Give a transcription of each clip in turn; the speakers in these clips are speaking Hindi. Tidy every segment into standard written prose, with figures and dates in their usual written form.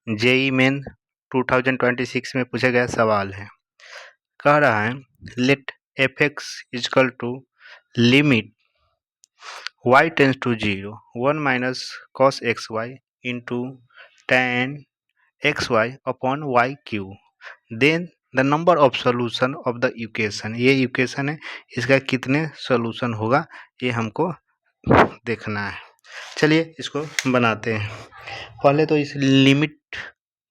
जेई मेन 2026 में पूछा गया सवाल है। कह रहा है let F X is equal to limit y tends to 0 1 minus cos X Y into tan x Y upon Y cube then the number of solution of the equation. ये इक्वेशन है, इसका कितने सोल्यूशन होगा ये हमको देखना है। चलिए इसको बनाते हैं। पहले तो इस लिमिट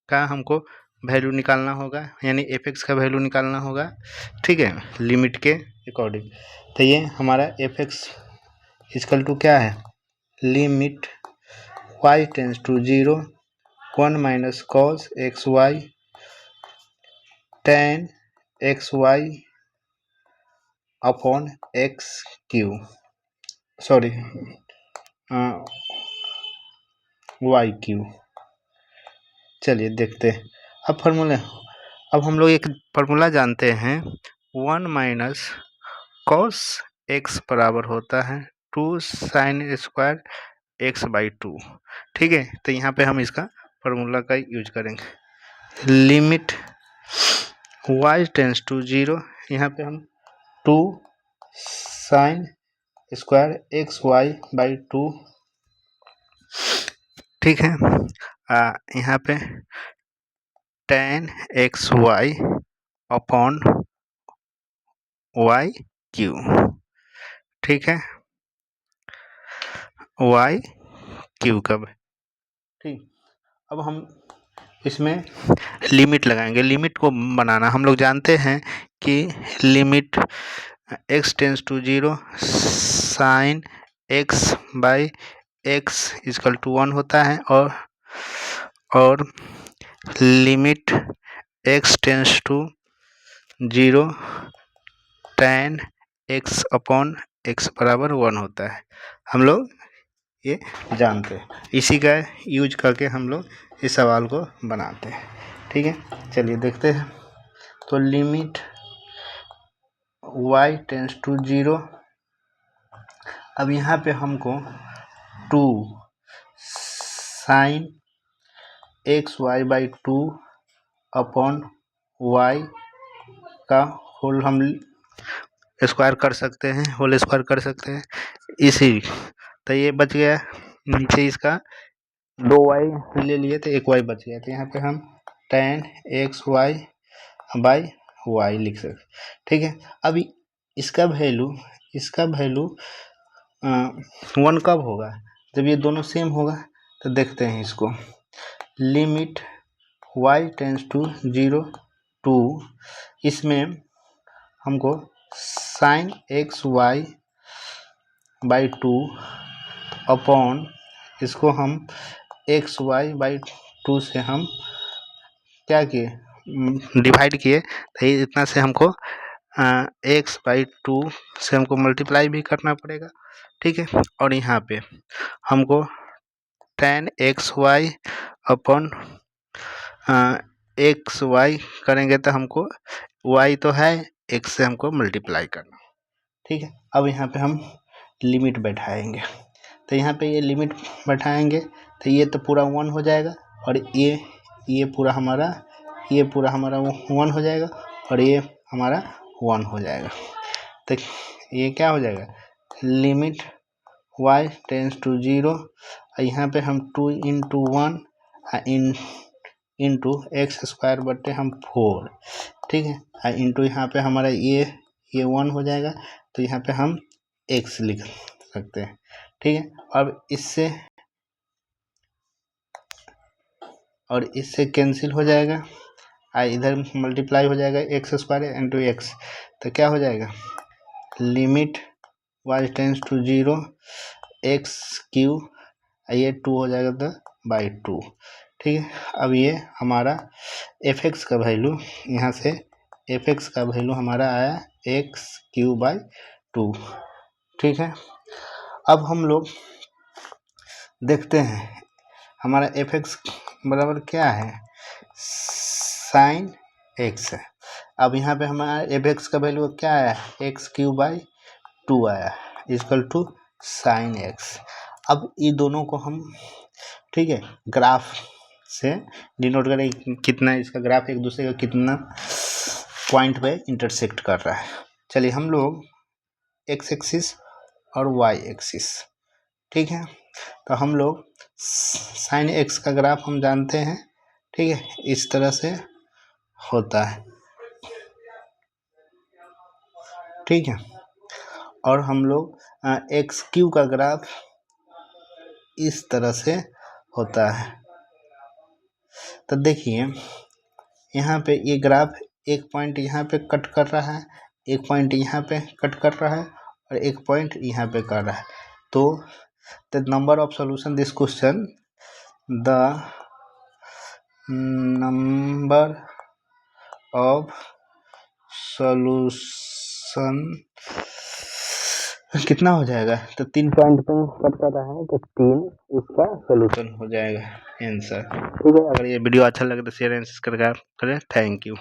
का हमको वैल्यू निकालना होगा, यानी एफ एक्स का वैल्यू निकालना होगा। ठीक है, लिमिट के अकॉर्डिंग। तो ये हमारा एफ एक्स इक्वल टू क्या है, limit y tends to 0 1 minus cos X Y tan x Y upon X cube, sorry Y cube. चलिए देखते हैं अब फार्मूला। अब हम लोग एक फार्मूला जानते हैं, 1 माइनस कॉस एक्स बराबर होता है 2 साइन स्क्वायर एक्स बाई 2। ठीक है, तो यहाँ पे हम इसका फार्मूला का यूज करेंगे। लिमिट y टेंस टू 0, यहाँ पे हम 2 sine square X Y by 2। ठीक है, यहाँ पे tan x Y upon Y cube. ठीक है, वाई क्यू कब, ठीक। अब हम इसमें लिमिट लगाएंगे। लिमिट को बनाना हम लोग जानते हैं कि limit x tends to 0 sine x by x is equal to 1 होता है, और limit x tends to 0 tan x upon x बराबर 1 होता है। हम लोग ये जानते हैं, इसी का यूज करके हम लोग इस सवाल को बनाते हैं। ठीक है, चलिए देखते हैं। तो लिमिट y टेंस टू 0, अब यहाँ पे हमको 2 sine x Y by 2 upon y का होल हम स्क्वायर कर सकते हैं, होल स्क्वायर कर सकते हैं। इसी तो ये बच गया, नीचे इसका 2y ले लिए तो 1y बच गया। तो यहाँ पे हम tan x Y by y लिख सकते। ठीक है, अभी इसका वैल्यू 1 कब होगा, जब ये दोनों सेम होगा। तो देखते हैं इसको। लिमिट y टेंस टू 0 2, इसमें हमको sine x Y by 2 upon इसको हम एक्स वाई बाई 2 से हम क्या किए, डिवाइड किए। तो इतना से हमको एक्स बाई 2 से हमको मल्टीप्लाई भी करना पड़ेगा। ठीक है, और यहाँ पे हमको tan x Y upon x y करेंगे तो हमको वाई तो है, एक्स से हमको मल्टीप्लाई करना। ठीक है, अब यहाँ पे हम लिमिट बैठाएंगे। तो यहाँ पे ये लिमिट बैठाएंगे तो ये तो पूरा 1 हो जाएगा, और ये पूरा हमारा 1 हो जाएगा, और ये हमारा 1 हो जाएगा। तो ये क्या हो जाएगा, लिमिट y टेंस टू 0, यहाँ पे हम 2 इंटू 1 इंटू एक्स स्क्वायर बटे हम 4। ठीक है, इंटू यहाँ पे हमारा ये 1 हो जाएगा, तो यहाँ पे हम x लिख सकते हैं। ठीक है, अब इससे कैंसिल हो जाएगा, इधर मल्टीप्लाई हो जाएगा एक्स स्क्वायर इंटू एक्स। तो क्या हो जाएगा, limit y tends to 0 x Q, ये 2 हो जाएगा तो बाई 2। ठीक है, अब ये हमारा एफ एक्स का वैल्यू, यहाँ से एफ एक्स का वैल्यू हमारा आया एक्स क्यू बाई 2। ठीक है, अब हम लोग देखते हैं हमारा एफ एक्स बराबर क्या है, साइन एक्स है। अब यहाँ पे हमारा एफ एक्स का वैल्यू क्या आया, एक्स क्यू बाई 2 आया इक्वल टू साइन एक्स। अब ये दोनों को हम, ठीक है, ग्राफ से डिनोट करें कितना इसका ग्राफ एक दूसरे का कितना पॉइंट पे इंटरसेक्ट कर रहा है। चलिए हम लोग एक्स एक्सिस और वाई एक्सिस, ठीक है, तो हम लोग साइन एक्स का ग्राफ हम जानते हैं, ठीक है, इस तरह से होता है, ठीक है, और हम लोग एक्स क्यू का ग्राफ इस तरह से होता है। तो देखिए यहाँ पे ये ग्राफ एक पॉइंट यहाँ पे कट कर रहा है, एक पॉइंट यहाँ पे कट कर रहा है और एक पॉइंट यहाँ पे कर रहा है। तो the number of solution this question, the number of solution कितना हो जाएगा, तो 3 पॉइंट पे कट कर रहा है तो 3 इसका सॉल्यूशन हो जाएगा आंसर, ठीक है। अगर ये वीडियो अच्छा लगे तो शेयर एंड सब्सक्राइब करें। Thank you.